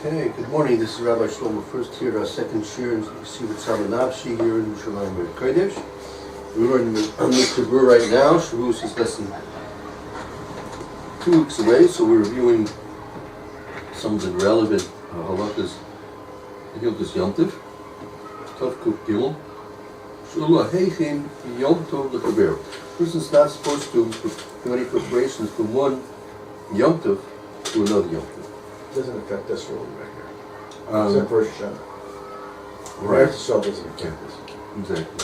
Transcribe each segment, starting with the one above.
Okay, good morning. This is Rabbi Shlomo. First here, our second shir in Yeshiva Tsama Nafshi here in Yerushalyim, HaKodesh. We're learning Mishna Berura right now. Shavuos is less than 2 weeks away, so we're reviewing some of the relevant halachas in Hilchos Yom Tov. Tov Kuf Gimel. Shula Heichin Yom Tov L'Chaber. Person's not supposed to do any preparations from one Yom Tov to another Yom Tov. Doesn't affect us really right here. Except for Shana. Right. Eretz Yisrael doesn't affect us. Exactly.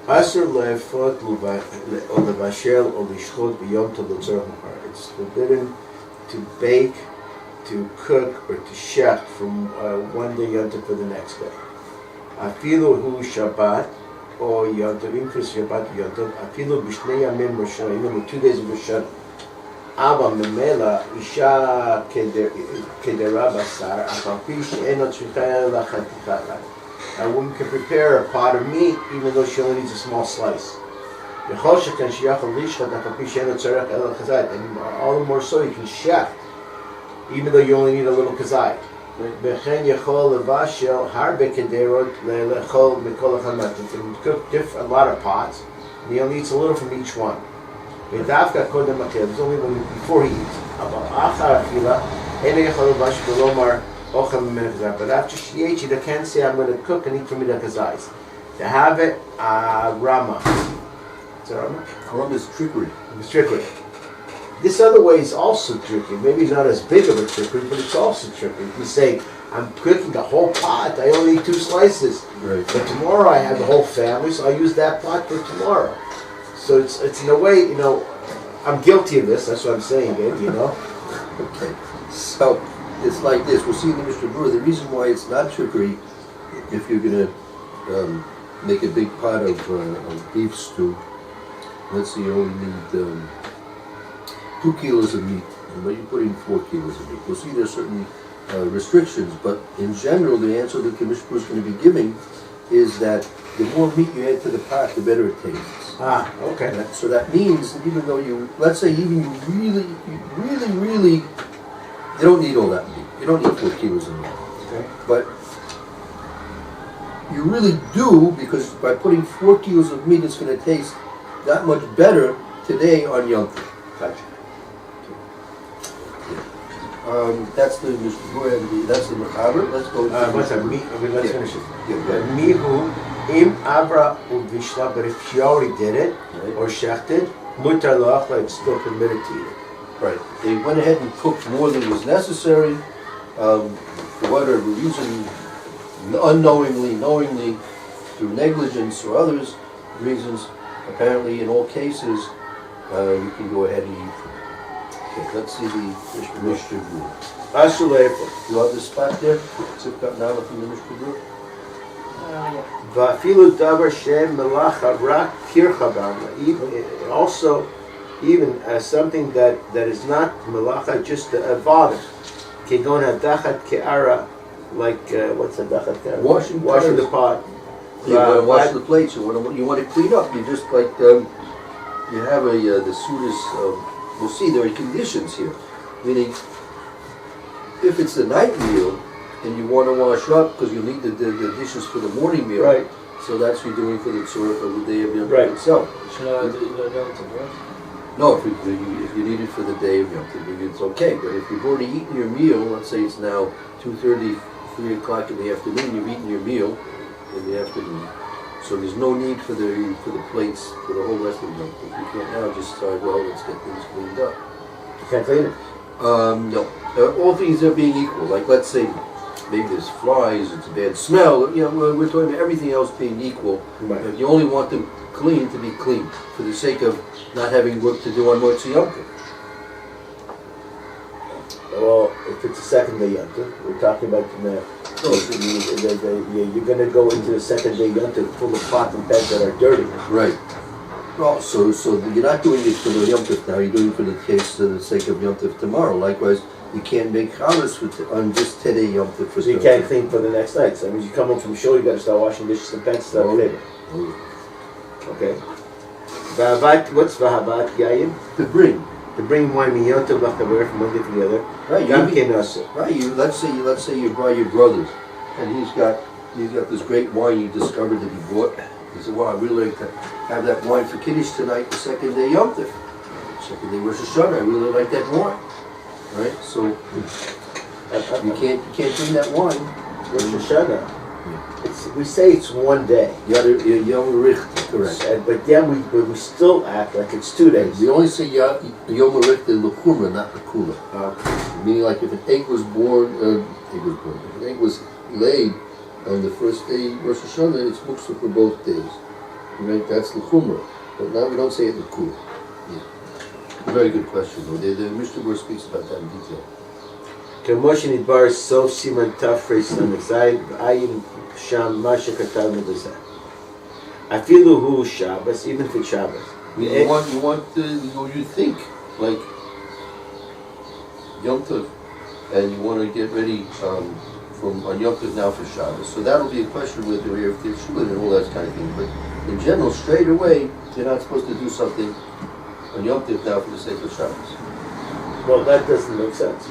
Aser le'efot or levashel or lishchot b'yom tov l'tzorach mahar. It's forbidden to bake, to cook, or to shecht from one day Yom Tov for the next day. Afilu hu Shabbat or Yom Tov, increase Shabbat Yom Tov. Afilu b'shnei yamim Rosh Hashanah, even with 2 days of Rosh Hashanah. Aba memela isha kedera basar afal pi she'eno tzricha ela chatichat. A woman can prepare a pot of meat even though she only needs a small slice. And all the more so you can chef, even though you only need a little kazai. You can cook a lot of pots, and he only eats a little from each one. It's only before he eats. But after she ate, she can't say, I'm going to cook and eat from the kazais. To have it, Rama. Is that Rama? Rama is trickery. It's trickery. This other way is also tricky. Maybe it's not as big of a trickery, but it's also tricky. If you say, I'm cooking the whole pot, I only eat 2 slices. Right. But tomorrow I have the whole family, so I use that pot for tomorrow. So it's in a way, I'm guilty of this, that's what I'm saying, Okay. So, it's like this. We'll see in the Mishna Berura the reason why it's not trickery if you're going to make a big pot of beef stew. Let's say you only need 2 kilos of meat, but you put in 4 kilos of meat. We'll see there's certain restrictions, but in general, the answer that the Mishna Berura is going to be giving is that the more meat you add to the pot, the better it tastes. Okay. So that means that even though let's say even you really, you don't need all that meat. You don't need 4 kilos of meat. Okay. But you really do, because by putting 4 kilos of meat, it's going to taste that much better today on Yom Tov. Gotcha. That's the that's the Mechaber. Let's go. Let's finish it. Yeah. Mihu im abra uvishla, but if she already did it or shechted, mutar la'achla, it's still permitted to eat it. Right. They went ahead and cooked more than was necessary, for whatever reason, unknowingly, knowingly, through negligence or others reasons. Apparently, in all cases, you can go ahead and eat. Okay, let's see the Mishna Berura. Asuleifo. You have the spot there? Tzivkat Nala from the Mishna Berura? Va'afilu davar shem melacha rak kircha b'amla. Also, even something that is not melacha, just a bother. Kegon hadachat ke'ara, like what's hadachat ke'ara? Washing the pot. You want to wash the plates. You want to clean up. You just like you have the sudas. We'll see there are conditions here, meaning if it's the night meal and you want to wash up because you need the dishes for the morning meal. Right. So that's what you're doing for the tzorah of the day of Yom Tov right. itself. Right? No, if you need it for the day of Yom Tov, it's okay. But if you've already eaten your meal, let's say it's now 2:30, 3 o'clock in the afternoon, you've eaten your meal in the afternoon. So there's no need for the plates for the whole rest of Yom Tov. You can't now just start, let's get things cleaned up. You can't clean it. No. All things are being equal. Like let's say maybe there's flies, it's a bad smell. We're talking about everything else being equal. Right. If you only want them clean to be clean, for the sake of not having work to do on Motzi Yom Tov. Well, if it's a second day Yom Tov, we're talking about you're going to go into the second day Yom Tov full of pots and pans that are dirty. Right. Well, so you're not doing it for the Yom Tov now. You're doing it for the sake of Yom Tov tomorrow. Likewise, you can't make chalas on just today Yom Tov. So you can't clean for the next night. So that means you come home from shul, you got to start washing dishes and pans and stuff. Okay. What's Vahabat Yayin? To bring. to bring wine Yom Tov L'Chaver from one day to the other. Right. Gam Ken Asur. Right. Let's say you brought your brothers, and he's got this great wine you discovered that he bought. He said, "Well, I really like to have that wine for Kiddush tonight, the second day Yom Tov, second day Rosh Hashanah. I really like that wine." Right. So you can't bring that wine. Rosh Hashanah. We say it's one day. Yom Richt, correct. But then we still act like it's 2 days. We only say Yom Richt l'chumra, not l'kula. Meaning, like if an egg was born, if an egg was laid on the first day Rosh Hashanah, it's muksa for both days. Right? That's l'chumra. But now we don't say it l'kula. Yeah. Very good question, though. The Mishna Berura speaks about that in detail. K'moshe nidbar sof siman tafrei samek zayin v'ayin sham ma shekatav meduzah. Afilu hu Shabbos, even for Shabbos. You think like Yom Tov, and you want to get ready from on Yom Tov now for Shabbos. So that'll be a question with the Erev Tishulin and all that kind of thing. But in general, straight away, you're not supposed to do something on Yom Tov now for the sake of Shabbos. Well, that doesn't make sense.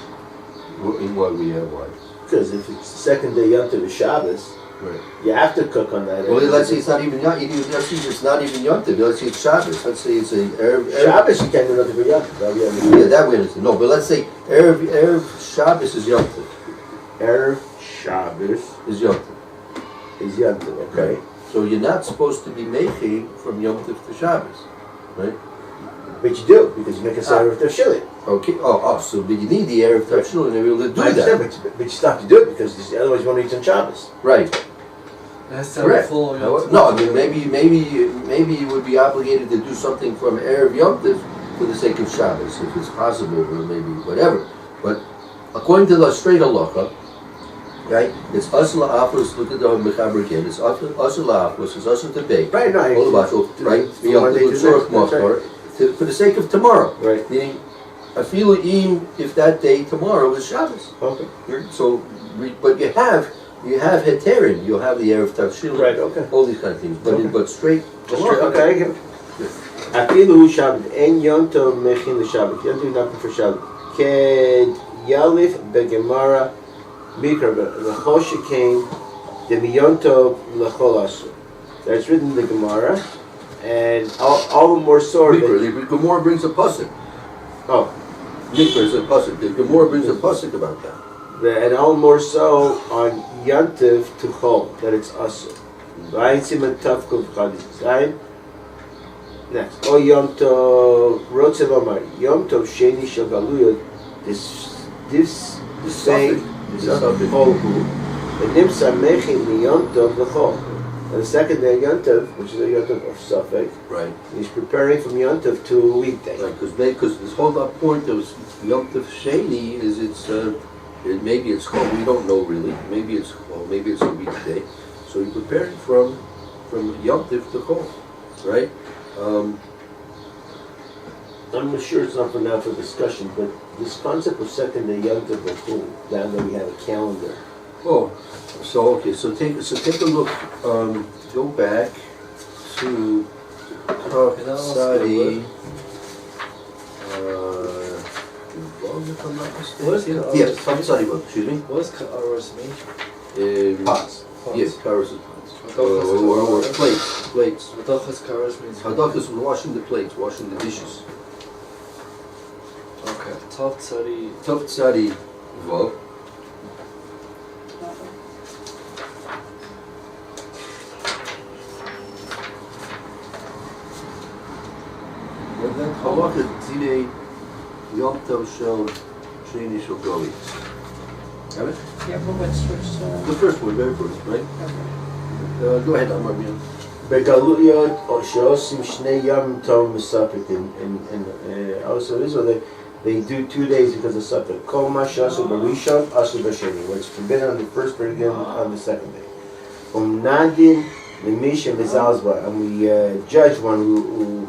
In what we have, why? Because if it's the second day Yom Tov is Shabbos, right, you have to cook on that. Well, let's say it's not even Yom Tov. Let's say it's not even Yom Tov. Let's say it's Shabbos. Let's say it's a Erev. Shabbos, you can't do nothing for Yom Tov. Yeah, that we understand. No, but let's say Erev Shabbos is Yom Tov. Erev Shabbos is Yom Tov. Is Yom Tov, okay. Right. So you're not supposed to be making from Yom Tov to Shabbos, right? But you do, because you make a Erev Tavshilin. Okay. So but you need the Erev Tavshilin to be able to do that. But you stop to do it because otherwise you want to eat on Shabbos. Right. That's correct. No, I mean maybe you would be obligated to do something from Erev Yom Tov for the sake of Shabbos, if it's possible, or maybe whatever. But according to the straight halacha, right, it's asur la'afros. Look at the Mechaber again. It's asur la'afros. It's asur to bake. Right. No. All the bashul. Right. For the sake of tomorrow. Right. Meaning, afilu im if that day tomorrow is Shabbos. Okay. So, but you have heterim. You'll have the Erev Tavshilin. Right. Okay. All these kind of things. But Okay. but straight. Okay. I get it. Afilu Shabbat en Yom Tov mechin l'Shabbat. Yom Tov nothing for Shabbat. Ked Yalif beGemara Mikra l'Chol Shekain de Yom Tov l'Chol Asur. That's written in the Gemara, and all the more so. The Gemara brings a pasuk. Oh, Mikra is a pasuk. The Gemara brings a pasuk about that. And all the more so on Yom Tov to Chol, that it's Asur. Vayin Siman Tavkov Chadis Zayin. Next, O Yom Tov Rotzev Amar Yom Tov Sheni Shel Galuyot. This saying Cholhu. The Nimsa Mechin Mi Yom Tov L'Chol. And the second day Yom Tov, which is a Yom Tov of Safek, right, he's preparing from Yom Tov to a weekday. Right, because this whole point of Yom Tov Sheni is maybe it's Chol. We don't know really. Maybe it's Chol. Maybe it's a weekday. So you're preparing from Yom Tov to Chol, right? I'm not sure it's not for now for discussion, but this concept of second day Yom Tov is cool. Now that we have a calendar. Oh, so take a look. Go back to Sadi. If I'm not mistaken. Yes, Sadi. Excuse me. What does karos mean? Pots. Yes, karos is pots. Or plates. Hadachas karos means. Hadachas, washing the plates, washing the dishes. Okay. Tov Tzadi Vav. And then halacha tzidei Yom Tov shel Sheni shel Gali. Have it? Yeah, but which The first one, very first, right? Go ahead, Amar. Begaluyot or sheosim shnei Yom Tov misafik and also Israel they do 2 days because of Safek. Kol ma she'asu b'rishon asu b'sheni. What's forbidden on the first, but again on the second day. Nadin l'misha mizalzba, and we judge one who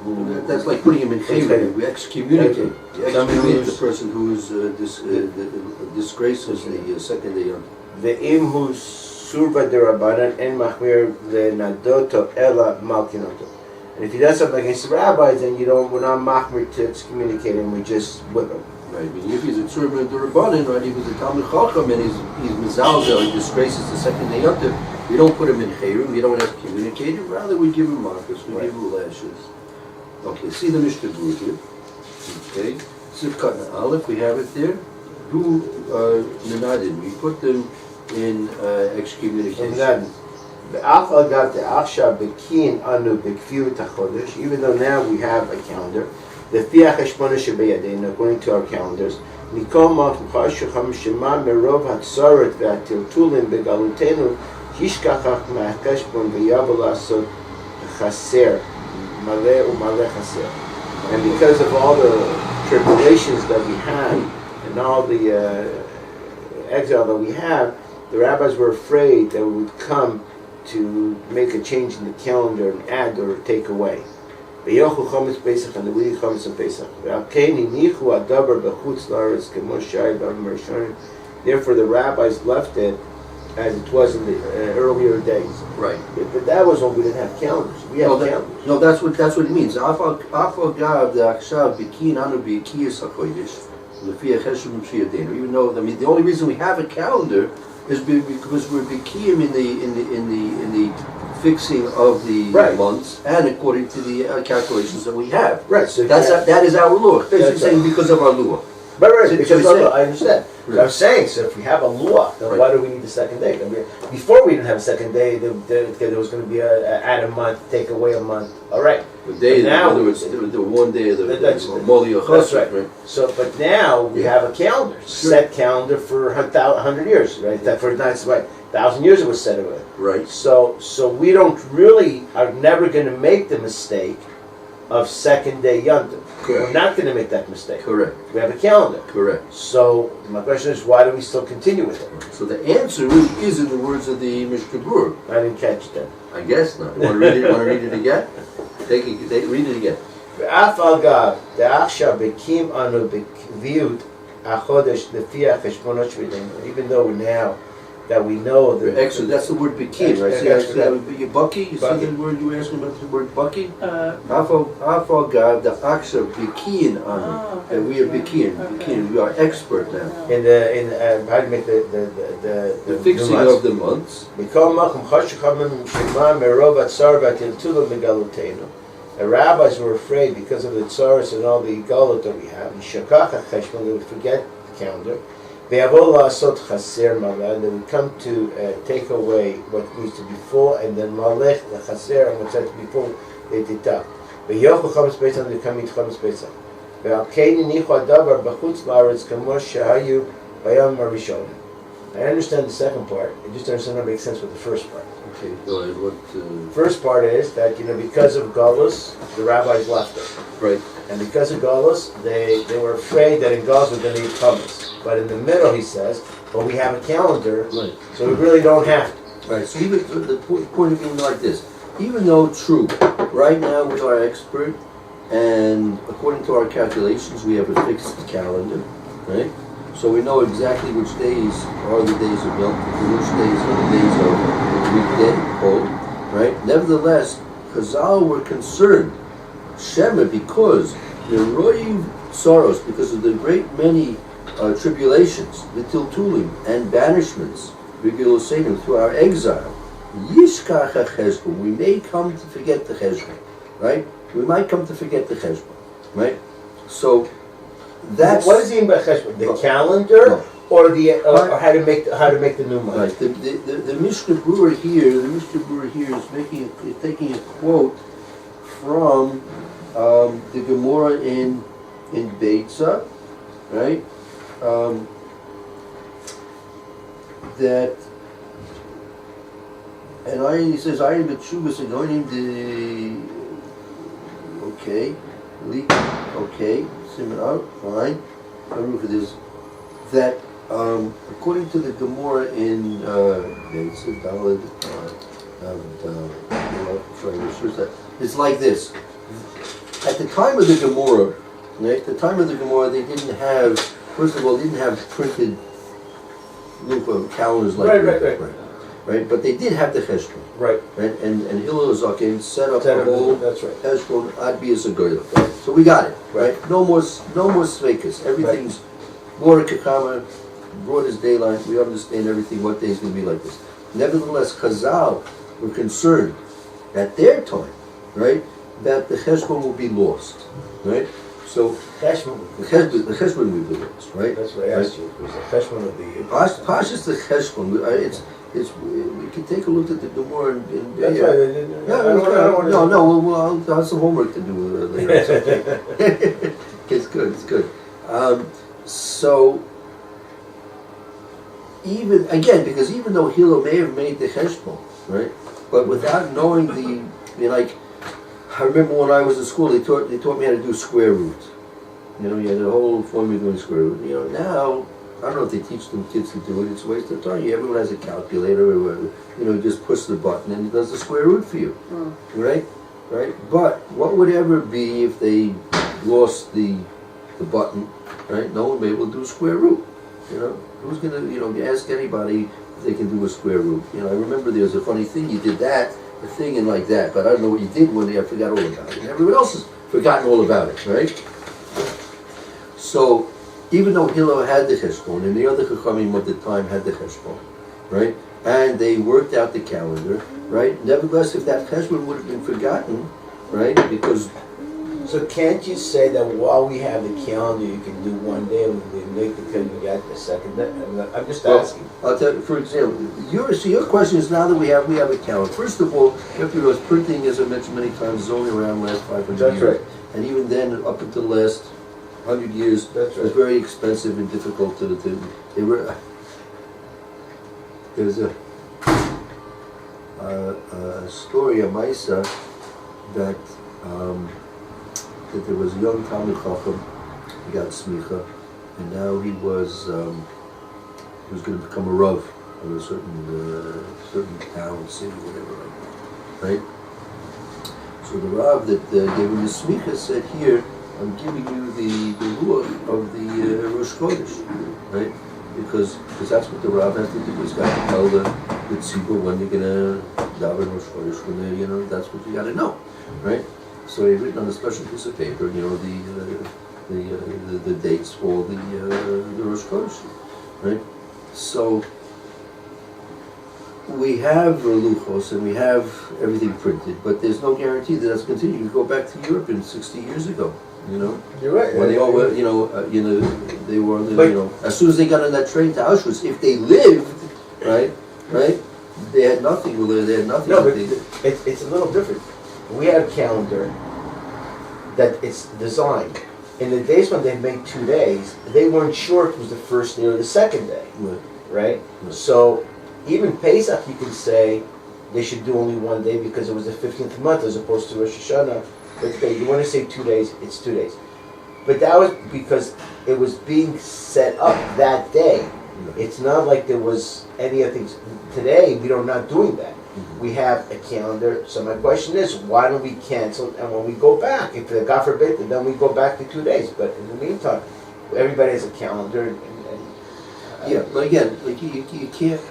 That's like putting him in favor. We excommunicate. We excommunicate the person who is disgraces the second day Yom Tov. ve'im hu surba derabanan en machmir le'nadoto ela malkinoto. And if he does something against the rabbis, then we're not machmir to excommunicate him. We just whip him. Right. I mean, if he's a tzurban of the Rabbanin, right, he was a Talmud Chacham and he's mizalzel, he disgraces the second day Yom Tov, we don't put him in Chayrim, we don't excommunicate him, rather we give him marcus, we give him lashes. Okay, see the Mishna Berura here. Okay, Sivkat and Aleph, we have it there. Who Nenadin, we put them in excommunication. Even though now we have a calendar, according to our calendars, and because of all the tribulations that we had and all the exile that we have, the rabbis were afraid that we would come to make a change in the calendar and add or take away. Therefore, the rabbis left it as it was in the earlier days. Right. But that was when we didn't have calendars. We have calendars. No, that's what it means. Even though, I mean, the only reason we have a calendar is because we're bikiyim in the fixing of the months and according to the calculations that we have. Right. So that is our law. Basically saying because of our law. Right. So Because I understand. Right. I'm saying, so if we have a law, then why do we need the second day? Before we didn't have a second day, there was going to be add a month, take away a month. All right. The day, now, in other words, the one day of the Moli that's right. So, but now we have a calendar, set calendar for 100 years, right? That for 1,000 years it was set away. Right. So we don't really are never going to make the mistake of second day Yom Tov. We're not going to make that mistake. Correct. We have a calendar. Correct. So my question is, why do we still continue with it? So the answer really is in the words of the Mishna Berura. I didn't catch that. I guess not. You want to read it? Want to read it again? Read it again. ואף על גב, דעכשיו בקים אנו בקביעות HaKodesh לפי החשבונות שלנו, even though now that we know the Excellent. That's the word bikin, right? See, bucky. You see the word you were asking about the word bucky? Afal God, the aksha bikin anu, and we are bikin. Bikin. We are expert now in how to make the fixing of the months. The rabbis were afraid because of the tsaras and all the galot that we have. They would forget the calendar. They would come to take away what needs to be full, and then malech the chaser and what's to be full they deduct. They come eat chametz pesach. I understand the second part. I just understand how it makes sense with the first part. Okay, go ahead. What? First part is that because of Galus, the rabbis left it. Right. And because of Galus, they were afraid that in Galus we're going to eat chametz. But in the middle, he says, well, we have a calendar, right. So we really don't have to. Right. So even the point of view like this, even though true, right now we are expert, and according to our calculations, we have a fixed calendar, right? So we know exactly which days are the days of Yom Tov, which days are the days of weekday, right? Nevertheless, Chazal were concerned, Shema, because the Roiv sorrows, because of the great many tribulations, the Tiltulim and banishments, through our exile, Yishkach HaCheshbon, we may come to forget the Cheshbon, right? We might come to forget the Cheshbon, right? So that's what does he mean by Cheshbon? The calendar, or the or how to make the new month? Right. The Mishna Berura here is taking a quote from the Gemara in Beitza, right? That, and he says, I am the Chuvas anointing okay, simon out, fine. I don't know if it is that according to the Gemara in Beitza Daled, it's like this. At the time of the Gemara, right? The time of the Gemara, they didn't have. First of all, they didn't have printed calendars like that. Right. right? But they did have the cheshbon, Right. right? And Hillel Zaken set up Ten a of them, whole that's right. cheshbon ad bias a goyim. So we got it, right? Right. No more sveikas. Everything's more kakama, broad as daylight. We understand everything. What day is going to be like this? Nevertheless, Chazal were concerned at their time, right, that the cheshbon will be lost, right? So Cheshbon. the cheshbon will be lost, right? That's what I asked you. It was the cheshbon of the. Pashas the cheshbon. It's we can take a look at the Gemara and That's yeah. right. No. I'll have some homework to do later. It's okay. It's good. It's good. So even though Hillel may have made the cheshbon, right, but without knowing I remember when I was in school, they taught me how to do square root. You had a whole formula doing square root. Now I don't know if they teach them kids to do it. It's a waste of time. Everyone has a calculator, or just push the button and it does the square root for you, right? But what would ever be if they lost the button, right? No one would be able to do a square root. Who's gonna ask anybody if they can do a square root? I remember there was a funny thing. You did that. A thing and like that, but I don't know what you did one day. I forgot all about it. And everyone else has forgotten all about it, right? So, even though Hillel had the cheshbon, and the other chachamim of the time had the cheshbon, right? And they worked out the calendar, right? Nevertheless, if that cheshbon would have been forgotten, right? Because So can't you say that while we have the calendar, you can do one day and we make the calendar get the second day? I'm just asking. I'll tell you, for example, your question is now that we have a calendar. First of all, you have to realize printing, as I mentioned many times, is only around the last 500 That's years. right. And even then, up until the last 100 years, That's it was right. very expensive and difficult to there's a story, a Maisa, that there was a young Talmid Chacham, he got smicha, and now he was going to become a Rav of a certain town, city, whatever like that, right? So the Rav that gave him the smicha said, "Here, I'm giving you the ruach of the Rosh HaKodesh," right? Because that's what the Rav has to do. He's got to tell the tzibur when they're gonna daven Rosh HaKodesh, when they that's what you got to know, right? So he written on a special piece of paper, the dates for the Rosh HaKodesh, right? So we have luchos and we have everything printed, but there's no guarantee that that's continuing. You go back to Europe in 60 years ago, You're right. when they all were, they were, as soon as they got on that train to Auschwitz, if they lived, right, they had nothing. Well, they had nothing. No, but it's a little different. We have a calendar that it's designed. In the days when they made 2 days, they weren't sure if it was the first day or the second day, right? So even Pesach, you can say they should do only one day because it was the 15th month as opposed to Rosh Hashanah. But you want to say 2 days, it's 2 days. But that was because it was being set up that day. It's not like there was any other things. Today, we are not doing that. We have a calendar. So my question is, why don't we cancel? And when we go back, if God forbid, then we go back to 2 days. But in the meantime, everybody has a calendar. Yeah, but again, like you can't.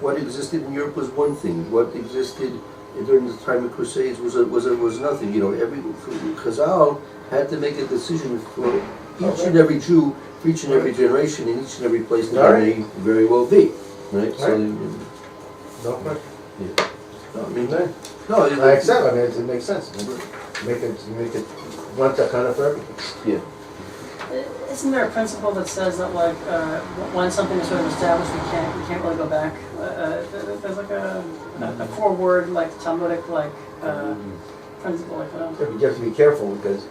What existed in Europe was one thing. What existed during the time of Crusades was nothing. Every Chazal had to make a decision for each and every Jew, for each and every generation, in each and every place that they may very well be, right? So. No question. Yeah. No, I mean, No, no, I accept. I mean, it makes sense. Make it one takana for everything. Yeah. Isn't there a principle that says that when something is sort of established, we can't really go back? There's like a 4-word Talmudic principle like that. Yeah, but you have to be careful because.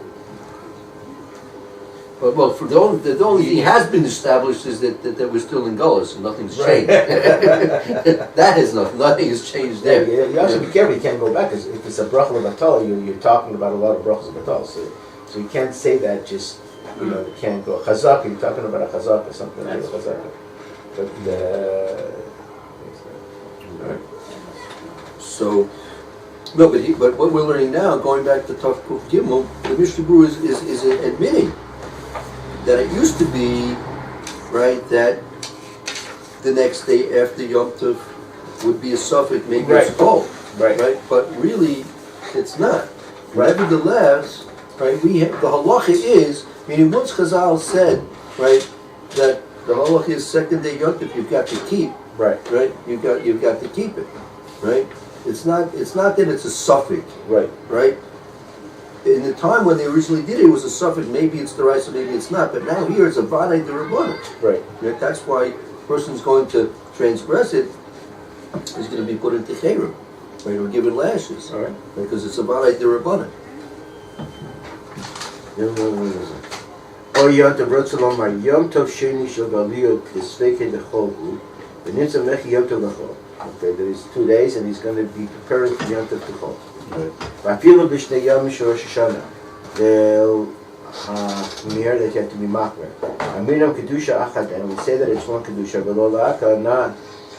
Well, for the only thing has been established is that we're still in Gullus and nothing's changed. That is nothing has changed there. Yeah, you have to be careful. You can't go back because if it's a bracha levatala, you're talking about a lot of brachas levatala. So you can't say that just you can't go chazak. You're talking about a chazak or something like chazak. But Right. So. No, but what we're learning now, going back to Tov Kuf Gimel, the Mishna Berura is admitting that it used to be, right, that the next day after Yom Tov would be a suffix, maybe Right. it's cold, Right. right? But really, it's not. Right. Nevertheless, right, we have, the halacha is, meaning once Chazal said, right, that the halacha is second day yontif, you've got to keep, Right. right? You've got to keep it, right? It's not that it's a suffix, Right. right? In the time when they originally did it, it was a suffix. Maybe it's the right, maybe it's not. But now here it's a vadai derabbanan. Right. Right? That's why a person's going to transgress it is going to be put into cherem, right? Or given lashes, All right. because it's a vadai derabbanan. או יום טוב רוצה לומר, יום טוב שני של גליות לספקי לחול הוא, ונמצא מלך יום טוב לחול. Okay, there is 2 days and he's going to be preparing for yom tov לחול. ואפילו בשני יום של ראש השנה, המיר that you have to be makmer. אמרינם קדושה אחת, and we say that it's one קדושה, ולא לאקה, not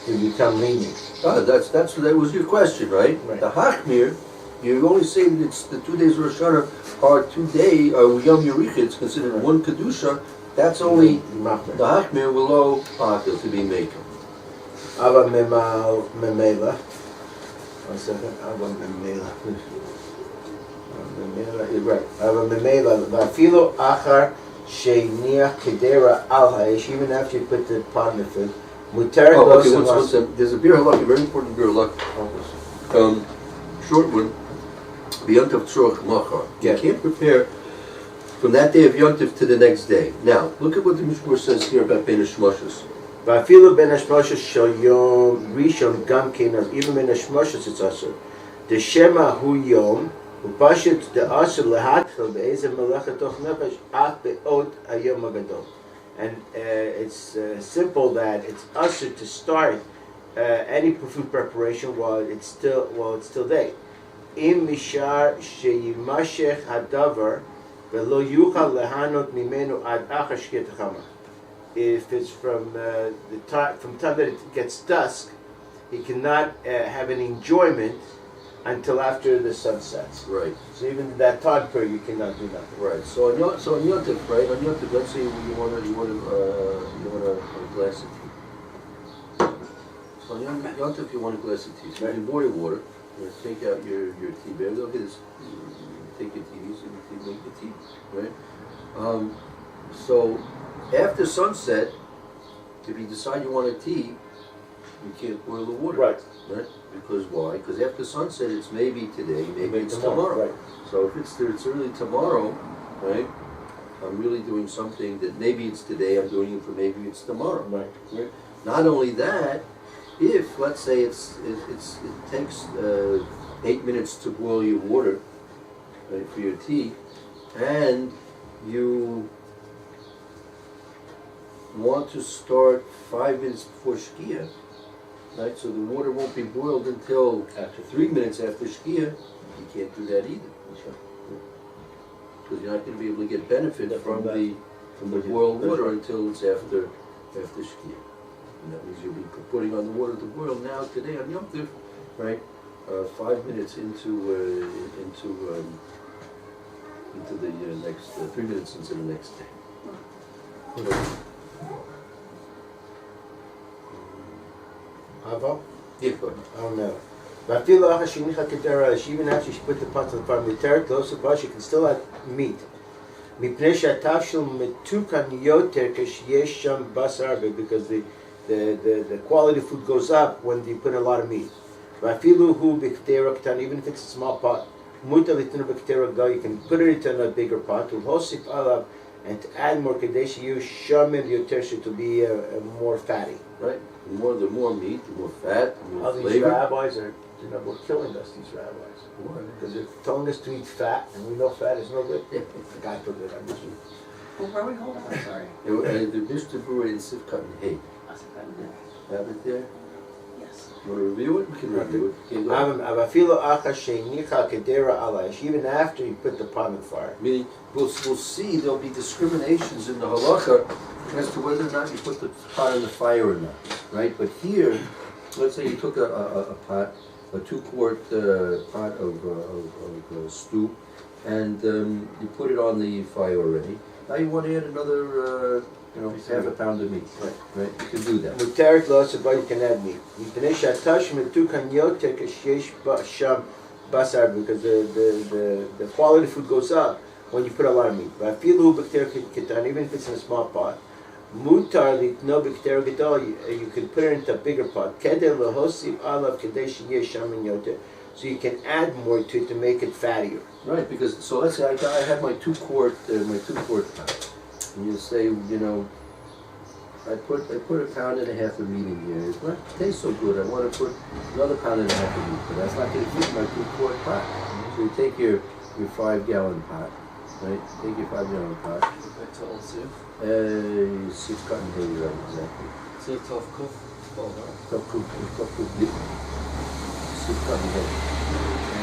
to become lenient. That was your question, right? Right. The hachmir, you're only saying that it's the 2 days of Rosh Hashanah are 2 days, Yom Yericha, it's considered one kedusha. That's only Makmer. the hachmir will patel to be maker. Ava memela. One second. Ava memela. Right. Ava memela. Vafilo achar sheiniach kedera al ha'esh. Even after you put the pot in the food, mutar Oh, okay, los one second. There's a beer halakha, a very important beer halakha. Short one. B'yontav tzorach machar. You Yeah. can't prepare from that day of Yontif to the next day. Now, look at what the Mishna Berura says here about Ben Hashmoshes. ואפילו בין השמושת של יום ראשון גם כן, אז even בין השמושת it's אסור. דשמא הוא יום, ופשוט דאסור להתחיל באיזה מלאכה תוך נפש, אך בעוד היום הגדול. And it's simple that it's usher to start any food preparation while it's still day. אם משאר שימשך הדבר ולא יוכל ליהנות ממנו עד אחר שקיעת החמה. If it's from the time that it gets dusk, he cannot have any enjoyment until after the sun sets. Right. So even that time period, you cannot do nothing. Right. So on Yontif, right? On Yontif, let's say you want a glass of tea. So on Yontif, you want a glass of tea. So you boil your water. You take out your tea bag. Look at this. Take your teas and you make the tea, right? So after sunset, if you decide you want a tea, you can't boil the water. Right. Right? Because why? Because after sunset, it's maybe today, maybe it's tomorrow. Right. So if it's early tomorrow, right? I'm really doing something that maybe it's today, I'm doing it for maybe it's tomorrow. Right. Right? Not only that, if let's say it takes 8 minutes to boil your water, right, for your tea, and you want to start 5 minutes before Shkia, right? So the water won't be boiled until after 3 minutes after Shkia. You can't do that either, because you're not going to be able to get benefit from the boiled water until it's after Shkia. And that means you'll be putting on the water to boil now today on Yom Tov, right? 5 minutes into the next 3 minutes into the next day. Ava? Yeah, go ahead. I don't know. ואפילו אחר שהניחה כתרה, even after she put the pot on the fire, מתרת לא סופה, she can still have meat. מפני שהתבשיל מתוקן יותר כשיש שם בשר הרבה, because the quality of food goes up when you put a lot of meat. ואפילו הוא בכתרה קטן, even if it's a small pot, מותר לתנור בכתרה גדול, you can put it into a bigger pot, ולהוסיף עליו, and to add more כדי שיהיו שמן יותר, to be more fatty. Right? The more meat, the more fat, the more All these flavor. rabbis are killing us, these rabbis. Why? Because they're telling us to eat fat, and we know fat is no good. God forbid, I'm just... Well, where are we holding? I'm sorry. The Mishna Berura in Sivkat and Hay. Have it there? Yes. You want to review it? We can review it. Okay, go ahead. Even after you put the pot on the fire. Meaning, we'll see there'll be discriminations in the halacha as to whether or not you put the pot on the fire or not, right? But here, let's say you took a pot, a 2-quart pot of stew, and you put it on the fire already, Now you want to add another, half a pound of meat. Right. You can do that. Mutarik lo you can add meat. Mipnei shatash metukan yotek sheyesh sham basar, because the quality of food goes up when you put a lot of meat. But afilu b'kter ketan, even if it's in a small pot, mutar litno b'kter gedol, you can put it into a bigger pot. Kedel lahosib alav kedei sheyesh sham yotek, so you can add more to it to make it fattier. Right, because so let's say I have my 2 quart pot, and you say, I put a pound and a half of meat in here. It's not tastes so good. I want to put another pound and a half of meat, but that's not going to fit my 2 quart pot. So you take your 5-gallon pot, right? Take your 5-gallon pot. Back to old soup. 6 cut and heavy, right? Exactly. So tough cook. Oh, Tough cook, dip. 6 cut and heavy.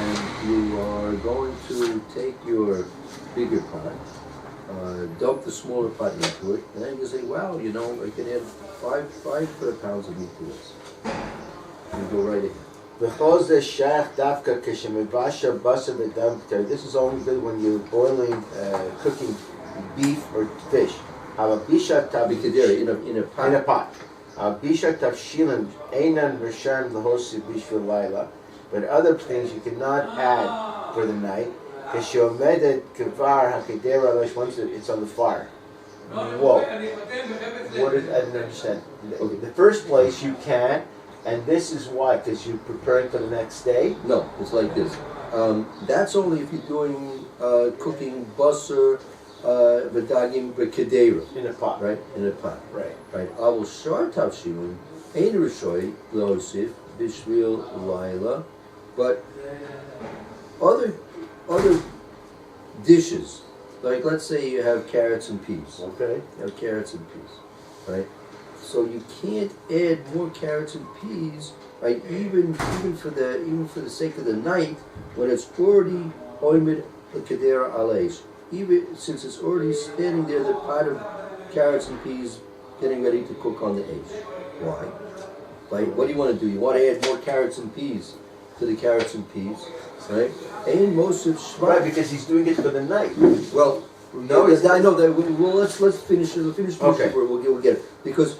And you are going to take your bigger pot, dump the smaller pot into it, and then you say, wow, I can add 5 pounds of meat to this. And go right ahead. This is only good when you're boiling, cooking beef or fish. In a pot. In a pot. But other things you cannot add for the night. Once it's on the fire. Whoa. What is, I didn't understand. Okay, the first place you can, and this is why, because you're preparing for the next day? No, it's like this. That's only if you're doing cooking basar, v'dagim, v'kedera. In a pot. Right? In a pot. Right. Right. Avol shar tavshilin, ein rishoy, l'osif, b'shvil layla. But other dishes, like let's say you have carrots and peas. Okay. You have carrots and peas, right? So you can't add more carrots and peas, right? Even for the sake of the night, when it's already oimid l'kedera aleis. Even since it's already standing there, the pot of carrots and peas getting ready to cook on the edge. Why? Like, what do you want to do? You want to add more carrots and peas to the carrots and peas, right? And most of Shvat. Right, because he's doing it for the night. Well, no, I know that. Well, let's finish it. We'll finish Okay. We'll get it because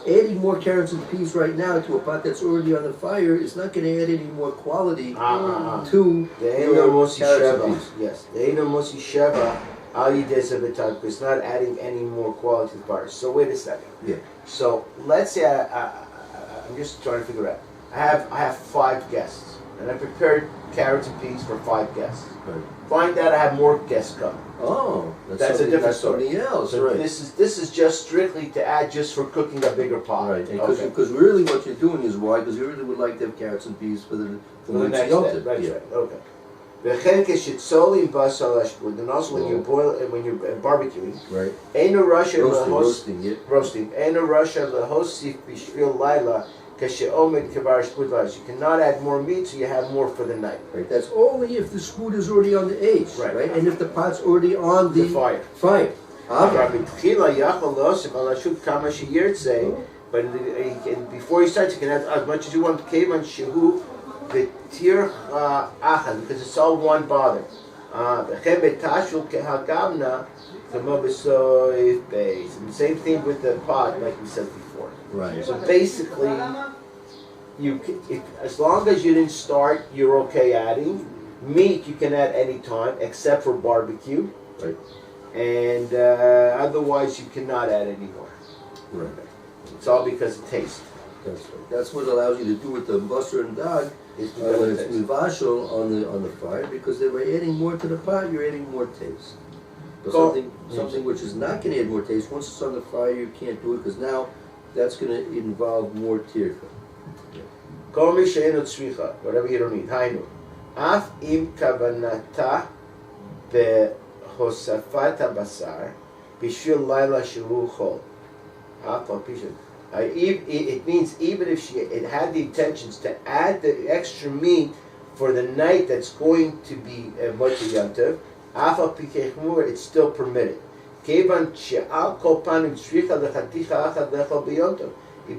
adding more carrots and peas right now to a pot that's already on the fire is not going to add any more quality to your carrots and peas. Yes, the Eino Mosi Sheva Ali Desavitat, it's not adding any more quality to the fire. So wait a second. Yeah. So let's say I'm just trying to figure out. I have 5 guests, and I prepared carrots and peas for 5 guests. Right. Find out I have more guests coming. Oh, That's a different story. Something else, So right? this is just strictly to add just for cooking a bigger pot. Right, Okay. because really what you're doing is why? Because you really would like to have carrots and peas for the next Yom day. Tov. That's Yeah. right. Okay. And also when you boil, when you're barbecuing, Right. roasting, yeah. roasting. You cannot add more meat, so you have more for the night. Right. That's only if the food is already on the edge, Right. And if the pot's already on the fire. Fire. But before you start, you can add as much as you want. Because it's all one bother. And the same thing with the pot, like we said before. Right. So basically, as long as you didn't start, you're okay adding. Meat you can add any time, except for barbecue. Right. And otherwise you cannot add anymore. Right. It's all because of taste. That's right. That's what allows you to do with the basar and dag It's when it's because of taste. mivashel on the fire, because they were adding more to the pot, you're adding more taste. But Cool. something which is not going to add more taste, once it's on the fire, you can't do it because now that's going to involve more tirka. Kol mi she'eno tzricha, whatever you don't need. Hainu. Af im kavanata behosafat habasar bishvil laila shehu chol. It means even if it had the intentions to add the extra meat for the night that's going to be Motzei Yom Tov, it's still permitted.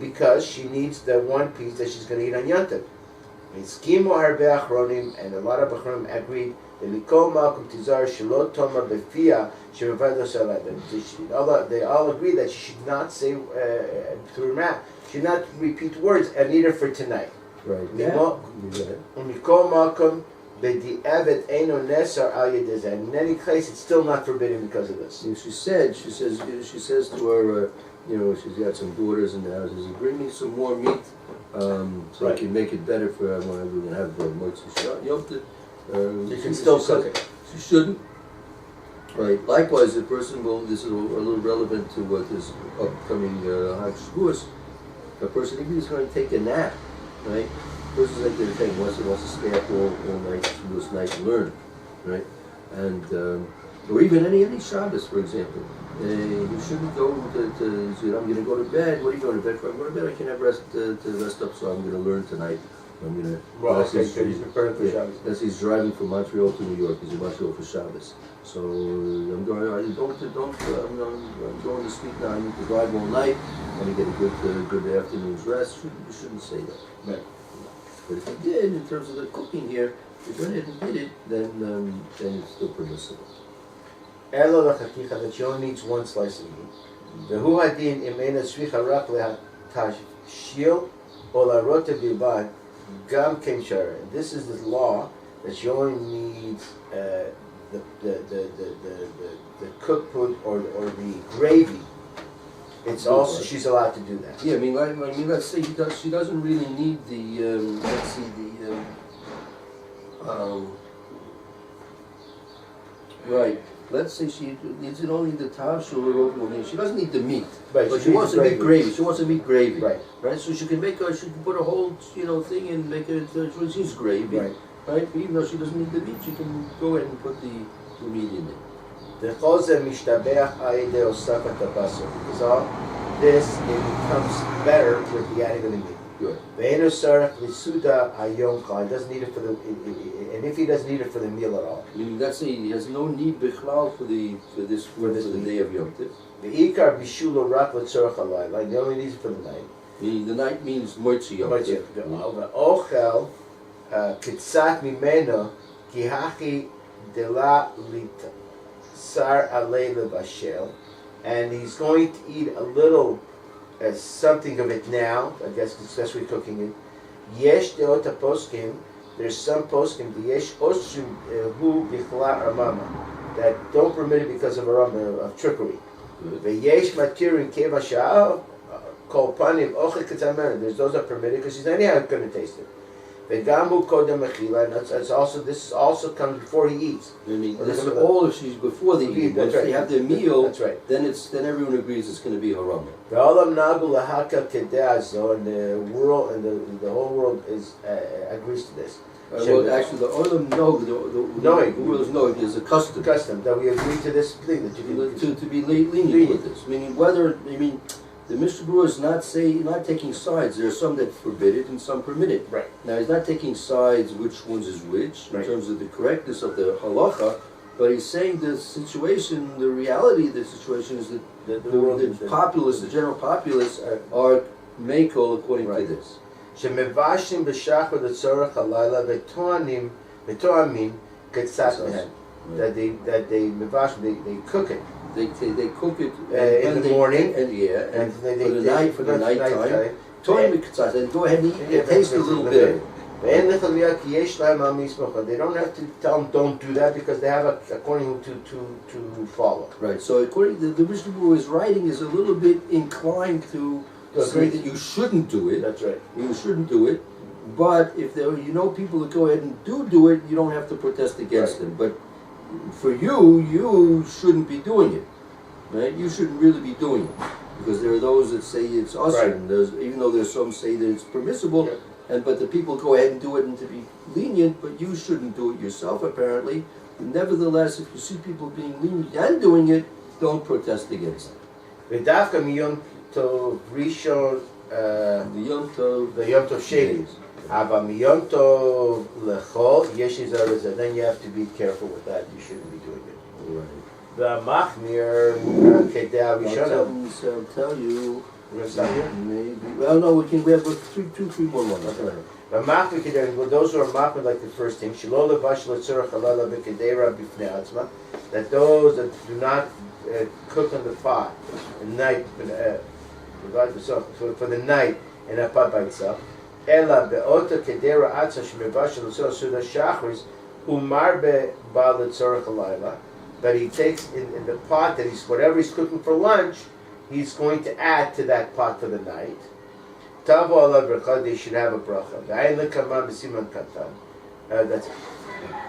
Because she needs the one piece that she's going to eat on Yom Tov. הסכימו הרבה אחרונים, and a lot of אחרונים agreed, ולכל מקום תזהר שלא תאמר בפיה שבבד עושה לה. They all agree that she should not say through her mouth, should not repeat words, and neither for tonight. Right. ומכל מקום בדיעבד אינו נסר על ידי זה. In any case, it's still not forbidden because of this. She says to her, she's got some daughters in the house. She says, bring me some more meat, so I can make it better for her when we're gonna have motzei yom tov. You can still cook it. She shouldn't. Right. Likewise, the person will. This is a little relevant to what this upcoming Hag Shavuos. A person, even is going to take a nap, right? The person's like they're saying, wants to stay up all night, Shavuos night and learn, right? And or even any Shabbos, for example. You shouldn't go to say, I'm going to go to bed. What are you going to bed for? I'm going to bed. I can have rest to rest up, so I'm going to learn tonight. I'm going to. Well, okay, so he's preparing for Shabbos. That's he's driving from Montreal to New York. He's in Montreal for Shabbos. So I'm going to sleep now. I need to drive all night. I want to get a good afternoon's rest. You shouldn't say that. Right. But if you did, in terms of the cooking here, if you went ahead and did it, then it's still permissible. Elo l'chaticha, that she only needs one slice of meat. V'hu hadin imena tzricha rak lehatashil o larota bilbad gam ken shara. This is the law that she only needs the cooked food or the gravy. It's also she's allowed to do that. Yeah, I mean, let's say she doesn't really need the let's see right. Let's say she needs it only the tavshul. She doesn't need the meat, Right, but she wants a meat gravy. She wants a meat gravy, Right. Right. So she can put a whole thing and make it. She's gravy, Right. Right. Even though she doesn't need the meat, she can go ahead and put the meat in it. V'chol ze mishtabeach ayidei osafat habasar. Because all this, it becomes better with the adding of the meat. Good. Ve'enu sarach v'suda hayom kol. He doesn't need it for the, and if he doesn't need it for the meal at all. Meaning that's he has no need bichlal for the day of Yom Tov. Ve'ikar bishulo rak l'tzorach halayla. Like he only needs it for the night. Meaning the night means motzei Yom Tov. Ve'ochel kitzat mimeno ki hachi dela lita sar alei levashel. And he's going to eat a little something of it now, I guess especially cooking it. Yesh deot poskim. There's some poskim. Yesh oshim hu bichla armama that don't permit it because of armama of trickery. Veyesh matirin keva sha'al kol panim ochel ketzamer. There's those that permit it because he's anyhow going to taste it. Vegamu kodem mechila. That's also this also comes before he eats. This is all if she's before the eating. Once they have their meal, that's right. Then everyone agrees it's going to be harama. Ve'olam nagu lahaka kedeazo, and the world and the whole world is agrees to this. Well, actually, the olam the world is knowing is a custom. Custom that we agree to this thing that you can To be lenient with this. Meaning the Mishna Berura is not taking sides. There are some that forbid it and some permit it. Right. Now he's not taking sides which ones is which in Right. terms of the correctness of the halacha, but he's saying the situation, the reality of the situation is that the populace, the general populace, are makol according to this. שמבשלים בשחר לצורך הלילה ותואמים קצת מהם. That they mevash, they cook it. They cook it In the morning, and then for the nighttime. And go ahead and eat it. Taste a little bit. They don't have to tell them don't do that because they have according to follow. Right. So according to the Mishna Berura's writing is a little bit inclined to say that you shouldn't do it. That's right. You shouldn't do it. But if people that go ahead and do it, you don't have to protest against them. But for you shouldn't be doing it. Right? You shouldn't really be doing it. Because there are those that say it's usher, and even though there's some say that it's permissible, but the people go ahead and do it and to be lenient, but you shouldn't do it yourself apparently. Nevertheless, if you see people being lenient and doing it, don't protest against them. ודווקא מיום טוב ראשון, ביום טוב שני, אבל מיום טוב לחול, יש איזו רזה, then you have to be careful with that, you shouldn't be doing it. Right. והמחמיר כדעה ראשונה. I'll tell you. We're going to stop here? Maybe. Well, no, we have 3 more ones. Okay. But machmir kedera, well, those who are machmir like the first thing, shelo levash letzorach halala b'kedera b'fnei atzma, that those that do not cook on the pot at night, for the night in a pot by itself, ela be'ota kedera atzma shemevash letzorach suda shachris umar be'bal letzorach halayla, but he takes in the pot that whatever he's cooking for lunch, he's going to add to that pot for the night. Tavo alav bracha, they should have a bracha. That's it.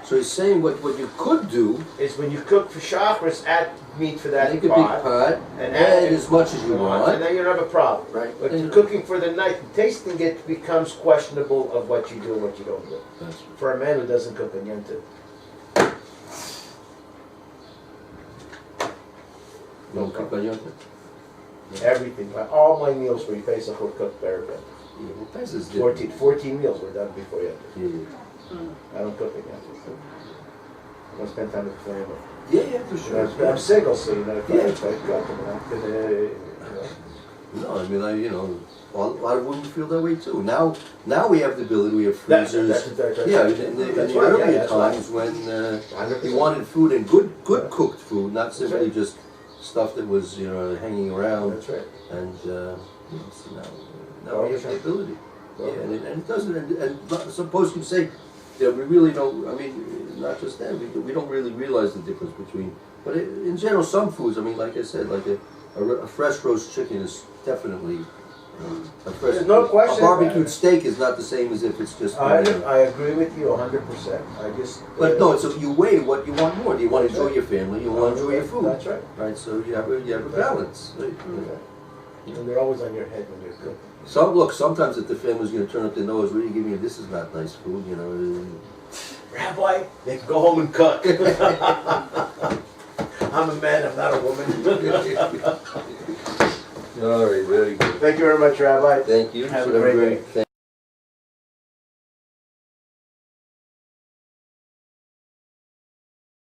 So he's saying what you could do, Is when you cook for shachris, add meat for that make a big pot, pot, and add as much as you and want. then you don't have a problem. Right. But you're cooking for the night, tasting it becomes questionable of what you do and what you don't do. That's For a man who doesn't cook on Yom Tov. You don't cook on Yom Tov? Everything, all my meals for Pesach were cooked very good. Yeah, well, Pesach's different. 14 meals were done before Yom Tov. Yeah. I don't cook again. I don't spend time with the family. Yeah, for sure. I'm single, so you know, if Yeah. I cook, I'm not gonna, No, I mean, a lot of women feel that way too. Now we have the ability, we have freezers. That's Yeah, right. in the That's right, earlier yeah, that's right. times when 100%. you wanted food and good cooked food, not simply right. just stuff that was hanging around. That's right. And so now Oh, we have sure. the ability. Oh. Yeah, and it doesn't. And suppose you say, we really don't. I mean, not just that. We don't really realize the difference between. But in general, some foods. I mean, like I said, like a fresh roast chicken is definitely a fresh. There's no question A barbecued about it. steak is not the same as if it's just. I agree with you 100%. I just. But no, so you weigh what you want more. Do you want to That's enjoy right. your family? You want to enjoy your food. That's right. Right. So you have a balance. Right? And they're always on your head when you're cooking. Sometimes if the family's going to turn up their nose, really give me this is not nice food. Rabbi, they can go home and cook. I'm a man, I'm not a woman. All right, very good. Thank you very much, Rabbi. Thank you. Have a So great very- day. thank